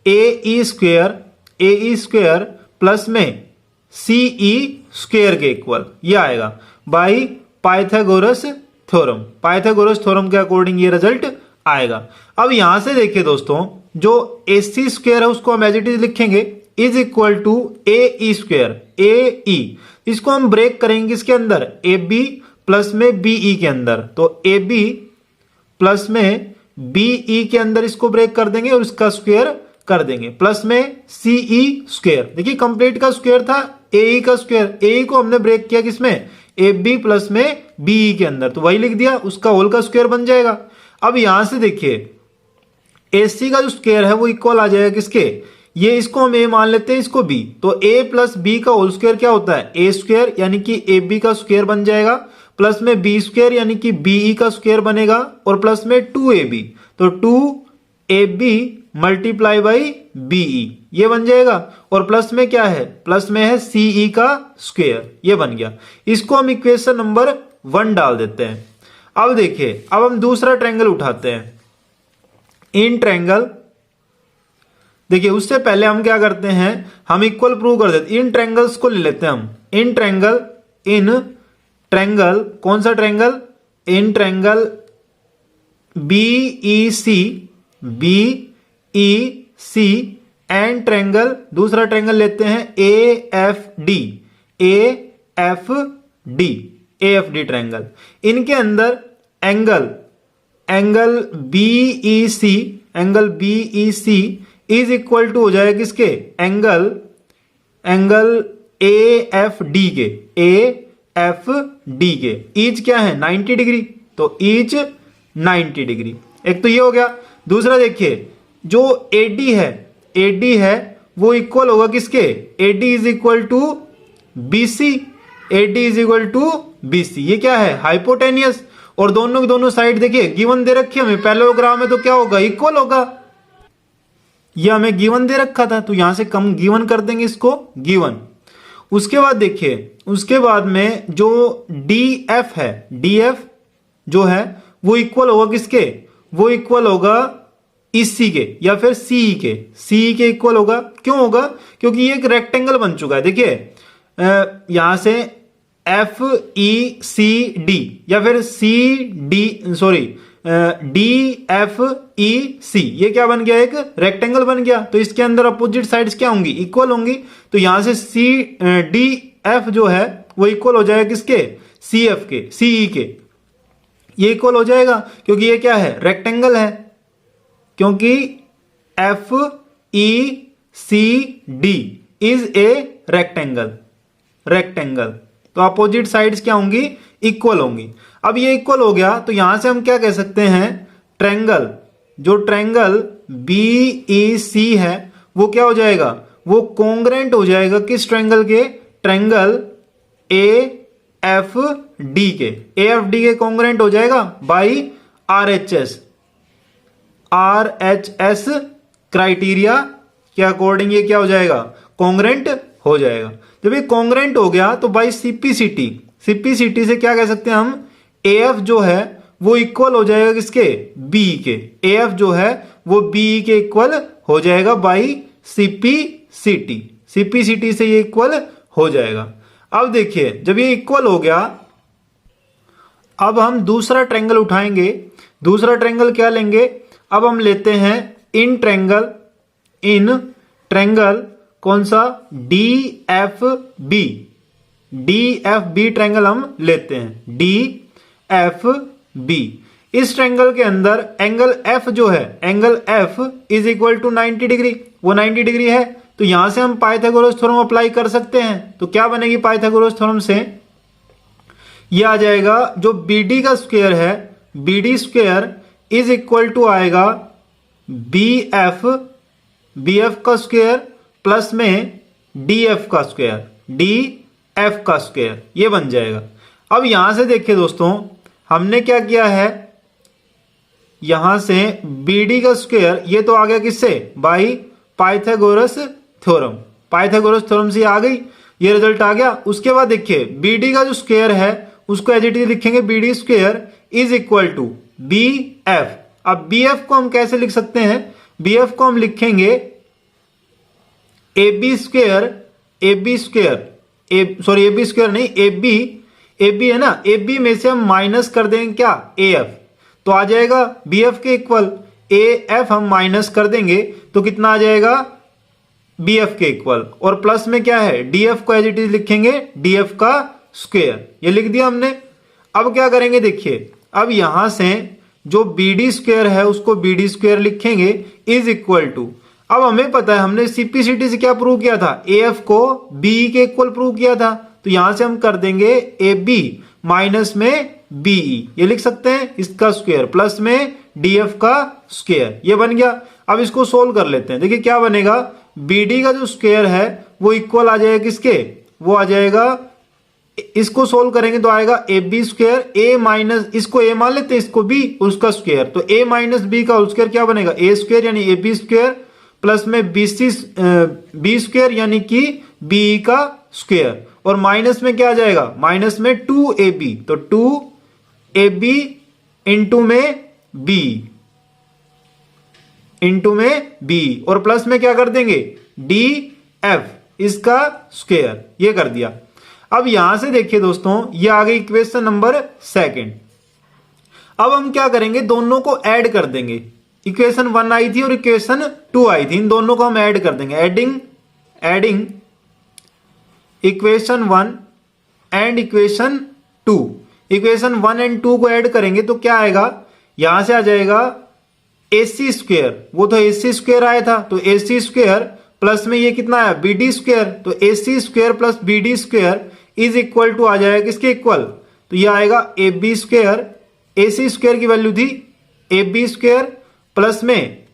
ए ई स्क्वायर प्लस में CE स्क्वायर के इक्वल, ये आएगा by Pythagoras theorem. Pythagoras theorem के अकॉर्डिंग ये रिजल्ट आएगा। अब यहां से देखिए दोस्तों, जो AC स्क्वायर है उसको हम एज इट इज लिखेंगे, is equal to AE square, AE इसको हम ब्रेक करेंगे इसके अंदर, AB प्लस में BE के अंदर। तो AB प्लस में BE के अंदर इसको ब्रेक कर देंगे और इसका स्क्वायर कर देंगे, प्लस में CE स्क्वायर। देखिए कंप्लीट का स्क्वायर था AE का स्क्वायर, AE को हमने ब्रेक किया किसमें, AB प्लस में BE के अंदर, तो वही लिख दिया, उसका होल का स्क्वायर बन जाएगा। अब यहां से देखिए AC का जो स्क्वायर है वो इक्वल आ जाएगा किसके, ये इसको हम A मान लेते हैं, इसको B। तो A प्लस B का होल स्क्वायर क्या होता है, A स्क्वायर यानी कि AB का स्क्वायर बन जाएगा, प्लस में B स्क्वायर यानी कि BE का स्क्वायर बनेगा और प्लस में 2AB। तो 2AB मल्टीप्लाई बाई बीई, ये बन जाएगा। और प्लस में क्या है, प्लस में है सीई का स्क्वायर, ये बन गया। इसको हम इक्वेशन नंबर 1 डाल देते हैं। अब देखिए, अब हम दूसरा ट्रायंगल उठाते हैं, इन ट्रायंगल। देखिए उससे पहले हम क्या करते हैं, हम इक्वल प्रूव कर देते, इन ट्रायंगल्स को ले लेते हैं हम। इन ट्रायंगल कौन सा ट्रायंगल, in triangle BEC and triangle, दूसरा ट्रायंगल लेते हैं एएफडी ट्रायंगल। इनके अंदर angle BEC is equal to हो जाएगा किसके, एंगल एएफडी के। ईच क्या है 90 डिग्री, तो ईच 90 डिग्री। एक तो ये हो गया। दूसरा देखिए, जो एडी है वो इक्वल होगा किसके, AD is equal to BC, ये क्या है हाइपोटेनियस। और दोनों की दोनों साइड देखिए गिवन दे रखी है हमें पैरेललोग्राम में, तो क्या होगा इक्वल होगा। ये हमें गिवन दे रखा था, तो यहां से कम गिवन कर देंगे इसको गिवन। उसके बाद देखिए, उसके बाद में जो डीएफ है, डीएफ जो है वो इक्वल होगा किसके, वो इक्वल होगा इसी के या फिर सीई के इक्वल होगा। क्यों होगा, क्योंकि ये एक रेक्टेंगल बन चुका है। देखिए यहां से एफ ई सी डी या फिर डी एफ ई सी, ये क्या बन गया, एक रेक्टेंगल बन गया। तो इसके अंदर अपोजिट साइड्स क्या होंगी, इक्वल होंगी। तो यहां से डी एफ जो है वो इक्वल हो जाएगा किसके, सी एफ के, सीई के, ये इक्वल हो जाएगा। क्योंकि ये क्या है रेक्टेंगल है, क्योंकि F E C D is a rectangle. तो अपोजिट साइड्स क्या होंगी, इक्वल होंगी। अब ये इक्वल हो गया, तो यहां से हम क्या कह सकते हैं, जो ट्रायंगल बीईसी है वो क्या हो जाएगा, वो कॉन्ग्रेंट हो जाएगा किस ट्रायंगल के, ट्रायंगल एएफडी के कॉन्ग्रेंट हो जाएगा बाई आरएचएस क्राइटेरिया के अकॉर्डिंग ये क्या हो जाएगा, कॉन्ग्रेंट हो जाएगा। जब ये कॉन्ग्रेंट हो गया तो बाई सीपीसीटी से क्या कह सकते हैं हम, एएफ जो है वो इक्वल हो जाएगा किसके, बी के, एएफ जो है वो बी के इक्वल हो जाएगा बाई सीपीसीटी से ये इक्वल हो जाएगा। अब देखिए जब ये इक्वल हो गया, अब हम दूसरा ट्रायंगल उठाएंगे। दूसरा ट्रायंगल क्या लेंगे, अब हम लेते हैं इन ट्रायंगल कौन सा, डीएफबी ट्रायंगल हम लेते हैं, डीएफबी। इस ट्रायंगल के अंदर एंगल एफ जो है, angle F is equal to 90 degree, वो 90 डिग्री है। तो यहां से हम पाइथागोरस थ्योरम अप्लाई कर सकते हैं। तो क्या बनेगी पाइथागोरस थ्योरम से, ये आ जाएगा जो बीडी का स्क्वायर है, BD square is equal to आएगा बीएफ का स्क्वायर प्लस में डीएफ का स्क्वायर, ये बन जाएगा। अब यहां से देखिए दोस्तों, हमने क्या किया है, यहां से बीडी का स्क्वायर ये तो आ गया किससे, बाई पाइथागोरस थ्योरम से आ गई, ये रिजल्ट आ गया। उसके बाद देखिए बीडी का जो स्क्वायर है उसको एज इट इज लिखेंगे, BD square is equal to B F. अब बी एफ को हम कैसे लिख सकते हैं, बी एफ को हम लिखेंगे ए बी स्क्वायर नहीं, ए बी है ना, ए बी में से हम माइनस कर देंगे क्या, ए एफ, तो आ जाएगा बी एफ के इक्वल, ए एफ हम माइनस कर देंगे तो कितना आ जाएगा, बी एफ के इक्वल। और प्लस में क्या है, डी एफ को एज इट इज लिखेंगे डी एफ का स्क्वायर, ये लिख दिया हमने। अब क्या करेंगे देखिए, अब यहां से जो बीडी स्क्वायर है उसको बीडी स्क्वायर लिखेंगे इज इक्वल टू, अब हमें पता है हमने सीपीसीटी से क्या प्रूव किया था, एएफ को बी के इक्वल प्रूव किया था। तो यहां से हम कर देंगे ए बी माइनस में बीई, ये लिख सकते हैं, इसका स्क्वायर प्लस में डीएफ का स्क्वायर, ये बन गया। अब इसको सोल्व कर लेते हैं। देखिए क्या बनेगा, बीडी का जो स्क्वायर है वो इक्वल आ जाएगा किसके, वो आ जाएगा इसको सोल्व करेंगे तो आएगा A B square A minus, इसको ए मान लेते हैं, इसको बी, उसका स्क्वायर, तो ए माइनस बी का होल स्क्वायर क्या बनेगा, ए स्क्वायर यानी ए बी स्क्वायर प्लस में बी स्क्वायर यानी कि बी का स्क्वायर, और माइनस में क्या आ जाएगा, माइनस में 2ab, तो 2ab इंटू में बी और प्लस में क्या कर देंगे df इसका स्क्वायर, ये कर दिया। अब यहां से देखिए दोस्तों, ये आ गई इक्वेशन नंबर सेकंड। अब हम क्या करेंगे, दोनों को ऐड कर देंगे, इक्वेशन 1 आई थी और इक्वेशन 2 आई थी, इन दोनों को हम ऐड कर देंगे, adding equation 1 and equation 2। Equation 1 and 2 को ऐड करेंगे तो क्या आएगा, यहां से आ जाएगा AC स्क्वायर, वो तो AC स्क्वायर आया था, तो AC स्क्वायर प्लस में ये कितना आया BD स्क्वायर, तो AC square plus BD square is equal to आ जाएगा किसके इक्वल, तो ये आएगा AB स्क्वायर, AC स्क्वायर की वैल्यू थी AB स्क्वायर प्लस में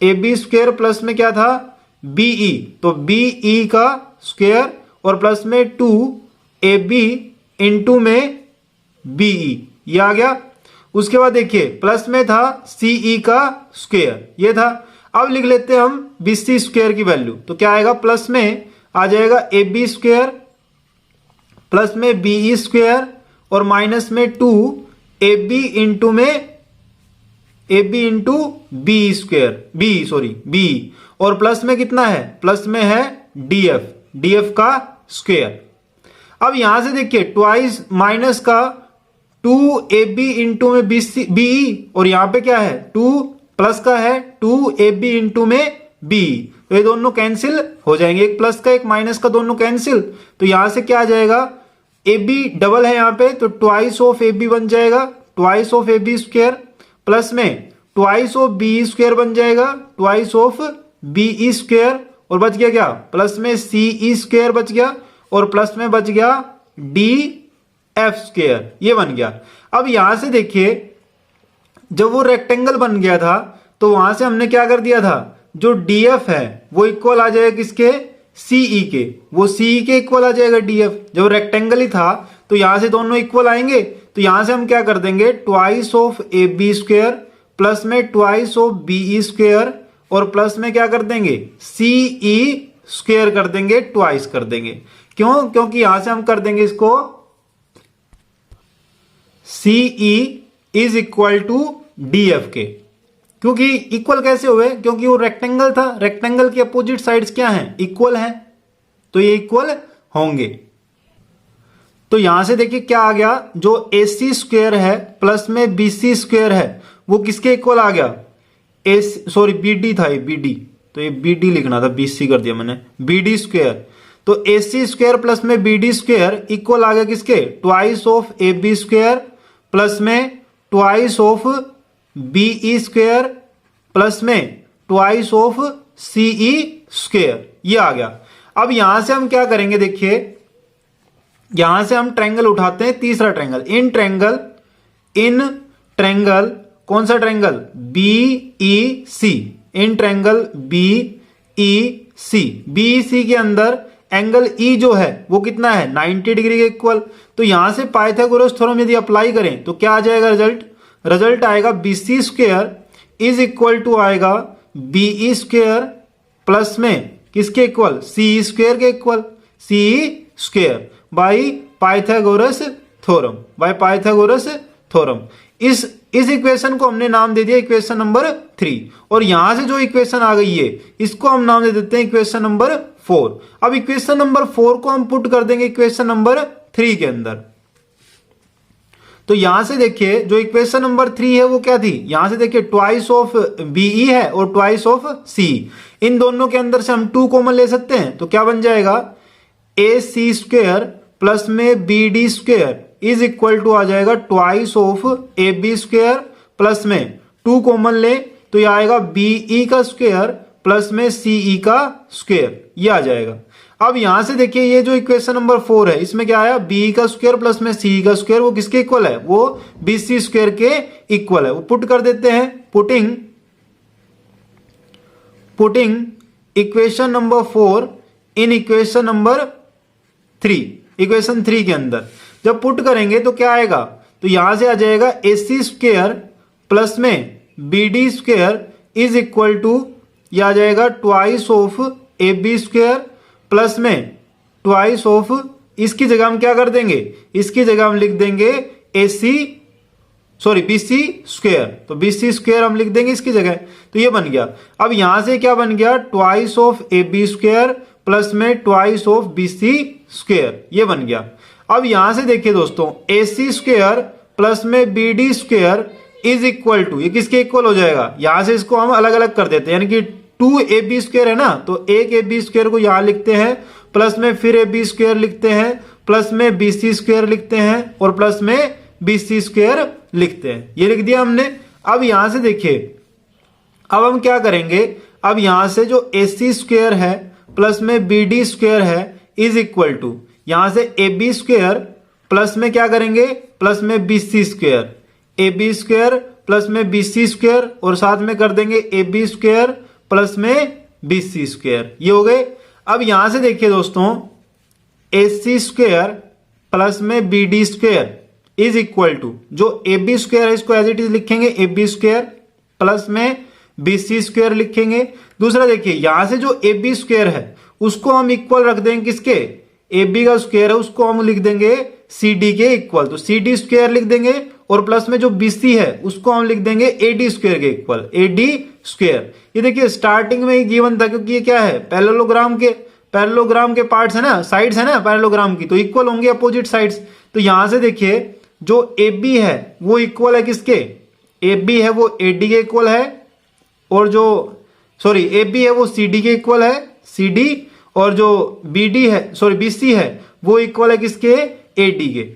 AB स्क्वायर प्लस में क्या था BE, तो BE का स्क्वायर और प्लस में 2AB इंटू में BE, ये आ गया। उसके बाद देखिए प्लस में था CE का स्क्वायर, ये था। अब लिख लेते हैं हम BC स्क्वायर की वैल्यू, तो क्या आएगा, प्लस में आ जाएगा AB स्क्वायर प्लस में BE स्क्वायर और माइनस में 2AB इंटू में AB into B square B और प्लस में कितना है, प्लस में है DF का स्क्वायर। अब यहां से देखिए ट्वाइस माइनस का 2AB इंटू में BE और यहां पे क्या है 2 प्लस का है 2AB इंटू में B, तो ये दोनों कैंसिल हो जाएंगे, एक प्लस का एक माइनस का दोनों कैंसिल, तो यहां से क्या आ जाएगा AB डबल है यहाँ पे, तो ट्वाइस ऑफ AB बन जाएगा, twice of AB square plus में ट्वाइस ऑफ BE स्क्वायर बन जाएगा, ट्वाइस ऑफ BE स्क्वायर और बच गया क्या, प्लस में CE स्क्वायर बच गया और प्लस में बच गया DF स्क्वायर, ये बन गया। अब यहां से देखिए जब वो रेक्टेंगल बन गया था तो वहां से हमने क्या कर दिया था, जो DF है वो इक्वल आ जाएगा किसके, CE के, वो CE के इक्वल आ जाएगा DF, जब रेक्टेंगल ही था तो यहां से दोनों इक्वल आएंगे, तो यहां से हम क्या कर देंगे twice of AB square plus में ट्वाइस ऑफ BE स्क्वायर और प्लस में क्या कर देंगे CE स्क्वायर कर देंगे, ट्वाइस कर देंगे। क्यों, क्योंकि यहां से हम कर देंगे इसको CE is equal to DF के, क्योंकि इक्वल कैसे हुए, क्योंकि वो रेक्टेंगल था, रेक्टेंगल के अपोजिट साइड्स क्या हैं, इक्वल हैं, तो ये इक्वल होंगे। तो यहां से देखिए क्या आ गया, जो AC स्क्वायर है प्लस में BC स्क्वायर है वो किसके इक्वल आ गया, BD था, ये BD, तो ये BD लिखना था, BC कर दिया मैंने, BD स्क्वायर, तो AC स्क्वायर प्लस में BD स्क्वायर इक्वल आ गया किसके, twice of AB square plus में twice of BE square plus में ट्वाइस ऑफ CE स्क्वायर, ये आ गया। अब यहां से हम क्या करेंगे, देखिए यहां से हम ट्रायंगल उठाते हैं, तीसरा ट्रायंगल, इन ट्रायंगल कौन सा triangle, BEC, in triangle BEC, BEC के अंदर एंगल E जो है वो कितना है 90 डिग्री के इक्वल, तो यहां से पाइथागोरस थ्योरम यदि अप्लाई करें तो क्या आ जाएगा रिजल्ट आएगा BC square is equal to आएगा BE स्क्वायर प्लस में किसके इक्वल, CE स्क्वायर के equal, CE square by Pythagoras theorem. इस इक्वेशन को हमने नाम दे दिया इक्वेशन नंबर 3 और यहां से जो इक्वेशन आ गई है इसको हम नाम दे देते हैं इक्वेशन नंबर 4। अब इक्वेशन नंबर 4 को हम पुट कर देंगे इक्वेशन नंबर 3 के अंदर, तो यहां से देखिए जो इक्वेशन नंबर 3 है वो क्या थी, यहां से देखिए ट्वाइस ऑफ BE है और ट्वाइस ऑफ CE, इन दोनों के अंदर से हम 2 कॉमन ले सकते हैं, तो क्या बन जाएगा AC स्क्वायर प्लस में BD square is equal to आ जाएगा twice of AB square plus में 2 कॉमन ले तो यह आएगा BE का स्क्वायर प्लस में CE का स्क्वायर, ये आ जाएगा। अब यहां से देखिए ये जो इक्वेशन नंबर 4 है इसमें क्या आया, BE का स्क्वायर प्लस में CE का स्क्वायर वो किसके इक्वल है, वो BC स्क्वायर के इक्वल है, वो पुट कर देते हैं, putting equation number 4 in equation number 3, equation 3 के अंदर। जब पुट करेंगे तो क्या आएगा, तो यहां से आ जाएगा AC स्क्वायर प्लस में BD square is equal to, ये आ जाएगा twice of AB square plus में ट्वाइस ऑफ, इसकी जगह हम क्या कर देंगे, इसकी जगह हम लिख देंगे BC स्क्वायर, तो BC स्क्वायर हम लिख देंगे इसकी जगह, तो ये बन गया। अब यहां से क्या बन गया, twice of AB square plus में ट्वाइस ऑफ BC स्क्वायर, ये बन गया। अब यहां से देखिए दोस्तों, AC स्क्वायर प्लस में BD square is equal to, ये किसके इक्वल हो जाएगा, यहां से इसको हम अलग अलग कर देते हैं, यानी कि 2AB स्क्वायर है ना, तो एक AB स्क्वायर को यहां लिखते हैं, प्लस में फिर AB स्क्वायर लिखते हैं, प्लस में BC स्क्वायर लिखते हैं और प्लस में BC स्क्वायर लिखते हैं, ये लिख दिया हमने। अब यहां से देखिए, अब हम क्या करेंगे, अब यहां से जो AC स्क्वायर है प्लस में BD स्क्वायर है इज इक्वल टू, यहां से AB स्क्वायर प्लस में क्या करेंगे, प्लस में BC square, AB square plus में BC स्क्वायर और साथ में कर देंगे AB स्क्वायर प्लस में BC स्क्वायर, ये हो गए। अब यहां से देखिए दोस्तों, AC स्क्वायर प्लस में BD square is equal to, जो AB स्क्वायर है इसको एज इट इज लिखेंगे AB स्क्वायर प्लस में BC स्क्वायर लिखेंगे। दूसरा देखिए, यहां से जो AB स्क्वायर है उसको हम इक्वल रख देंगे किसके, AB का स्क्वायर है उसको हम लिख देंगे CD के इक्वल, तो CD स्क्वायर लिख देंगे और प्लस में जो BC है उसको हम लिख देंगे AD स्क्वायर के इक्वल, AD स्क्वायर। ये देखिए स्टार्टिंग में ही गिवन था, क्योंकि ये क्या है, पैरेललोग्राम के पार्ट्स है ना, साइड्स है ना पैरेललोग्राम की, तो इक्वल होंगे अपोजिट साइड्स। तो यहां से देखिए, जो AB है वो इक्वल है किसके, AB है वो AD के इक्वल है, और जो AB है वो CD के इक्वल है, CD, और जो BC है वो इक्वल है किसके, AD के,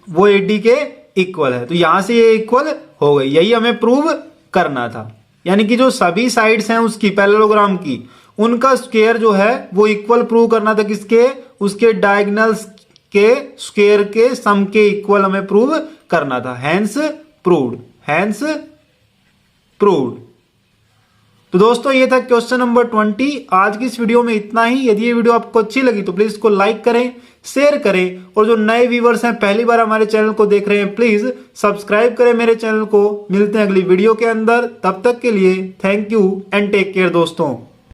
वो AD के इक्वल है। तो यहां से ये इक्वल हो गई, यही हमें प्रूव करना था, यानी कि जो सभी साइड्स हैं उसकी पैरेललोग्राम की, उनका स्क्वायर जो है वो इक्वल प्रूव करना था किसके, उसके डायगोनल्स के स्क्वायर के सम के इक्वल हमें प्रूव करना था, हैंस प्रूव्ड। तो दोस्तों ये था क्वेश्चन नंबर 20। आज की इस वीडियो में इतना ही। यदि ये वीडियो आपको अच्छी लगी तो प्लीज इसको लाइक करें, शेयर करें, और जो नए व्यूवर्स हैं पहली बार हमारे चैनल को देख रहे हैं प्लीज सब्सक्राइब करें मेरे चैनल को। मिलते हैं अगली वीडियो के अंदर, तब तक के लिए thank you and take care दोस्तों।